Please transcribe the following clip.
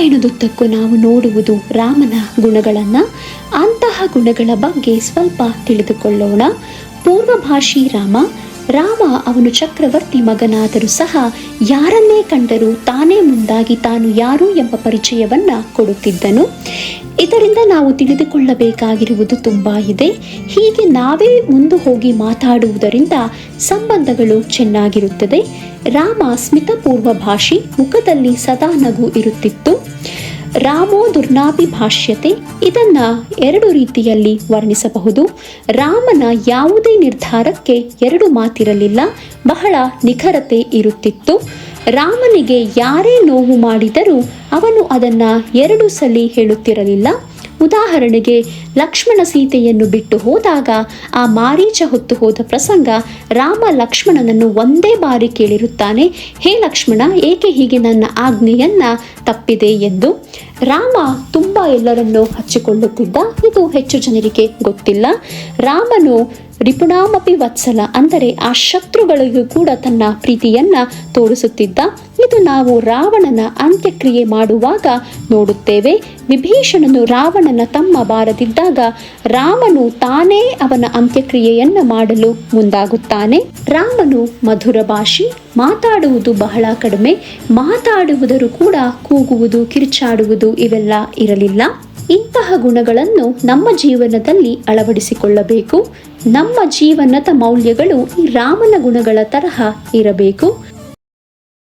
ರಾಮಾಯಣದುದ್ದಕ್ಕೂ ನಾವು ನೋಡುವುದು ರಾಮನ ಗುಣಗಳನ್ನು. ಅಂತಹ ಗುಣಗಳ ಬಗ್ಗೆ ಸ್ವಲ್ಪ ತಿಳಿದುಕೊಳ್ಳೋಣ. ಪೂರ್ವಭಾಷಿ ರಾಮ ಅವನು ಚಕ್ರವರ್ತಿ ಮಗನಾದರೂ ಸಹ ಯಾರನ್ನೇ ಕಂಡರೂ ತಾನೇ ಮುಂದಾಗಿ ತಾನು ಯಾರು ಎಂಬ ಪರಿಚಯವನ್ನು ಕೊಡುತ್ತಿದ್ದನು. ಇದರಿಂದ ನಾವು ತಿಳಿದುಕೊಳ್ಳಬೇಕಾಗಿರುವುದು ತುಂಬ ಇದೆ. ಹೀಗೆ ನಾವೇ ಮುಂದೆ ಹೋಗಿ ಮಾತಾಡುವುದರಿಂದ ಸಂಬಂಧಗಳು ಚೆನ್ನಾಗಿರುತ್ತದೆ. ರಾಮ ಸ್ಮಿತಪೂರ್ವ ಭಾಷಿ, ಮುಖದಲ್ಲಿ ಸದಾ ನಗು ಇರುತ್ತಿತ್ತು. ರಾಮೋ ದುರ್ನಾಭಿಭಾಷ್ಯತೆ, ಇದನ್ನು ಎರಡು ರೀತಿಯಲ್ಲಿ ವರ್ಣಿಸಬಹುದು. ರಾಮನ ಯಾವುದೇ ನಿರ್ಧಾರಕ್ಕೆ ಎರಡು ಮಾತಿರಲಿಲ್ಲ, ಬಹಳ ನಿಖರತೆ ಇರುತ್ತಿತ್ತು. ರಾಮನಿಗೆ ಯಾರೇ ನೋವು ಮಾಡಿದರೂ ಅವನು ಅದನ್ನು ಎರಡು ಸಲ ಹೇಳುತ್ತಿರಲಿಲ್ಲ. ಉದಾಹರಣೆಗೆ, ಲಕ್ಷ್ಮಣ ಸೀತೆಯನ್ನು ಬಿಟ್ಟು ಹೋದಾಗ ಆ ಮಾರೀಚ ಹೊತ್ತು ಹೋದ ಪ್ರಸಂಗ, ರಾಮ ಲಕ್ಷ್ಮಣನನ್ನು ಒಂದೇ ಬಾರಿ ಕೇಳಿರುತ್ತಾನೆ, ಹೇ ಲಕ್ಷ್ಮಣ, ಏಕೆ ಹೀಗೆ ನನ್ನ ಆಜ್ಞೆಯನ್ನು ತಪ್ಪಿದೆ ಎಂದು. ರಾಮ ತುಂಬ ಎಲ್ಲರನ್ನೂ ಹಚ್ಚಿಕೊಳ್ಳುತ್ತಿದ್ದ, ಇದು ಹೆಚ್ಚು ಜನರಿಗೆ ಗೊತ್ತಿಲ್ಲ. ರಾಮನು ರಿಪುಣಾಮಪಿ ವತ್ಸಲ, ಅಂದರೆ ಆ ಶತ್ರುಗಳಿಗೂ ಕೂಡ ತನ್ನ ಪ್ರೀತಿಯನ್ನು ತೋರಿಸುತ್ತಿದ್ದ. ಇದು ನಾವು ರಾವಣನ ಅಂತ್ಯಕ್ರಿಯೆ ಮಾಡುವಾಗ ನೋಡುತ್ತೇವೆ. ವಿಭೀಷಣನು ರಾವಣನ ತಮ್ಮ ಬಾರದಿದ್ದಾಗ ರಾಮನು ತಾನೇ ಅವನ ಅಂತ್ಯಕ್ರಿಯೆಯನ್ನು ಮಾಡಲು ಮುಂದಾಗುತ್ತಾನೆ. ರಾಮನು ಮಧುರ ಭಾಷಿ, ಮಾತಾಡುವುದು ಬಹಳ ಕಡಿಮೆ. ಮಾತಾಡುವುದರೂ ಕೂಡ ಕೂಗುವುದು, ಕಿರುಚಾಡುವುದು ಇವೆಲ್ಲ ಇರಲಿಲ್ಲ. ಇಂತಹ ಗುಣಗಳನ್ನು ನಮ್ಮ ಜೀವನದಲ್ಲಿ ಅಳವಡಿಸಿಕೊಳ್ಳಬೇಕು. ನಮ್ಮ ಜೀವನದ ಮೌಲ್ಯಗಳು ಈ ರಾಮನ ಗುಣಗಳ ತರಹ ಇರಬೇಕು.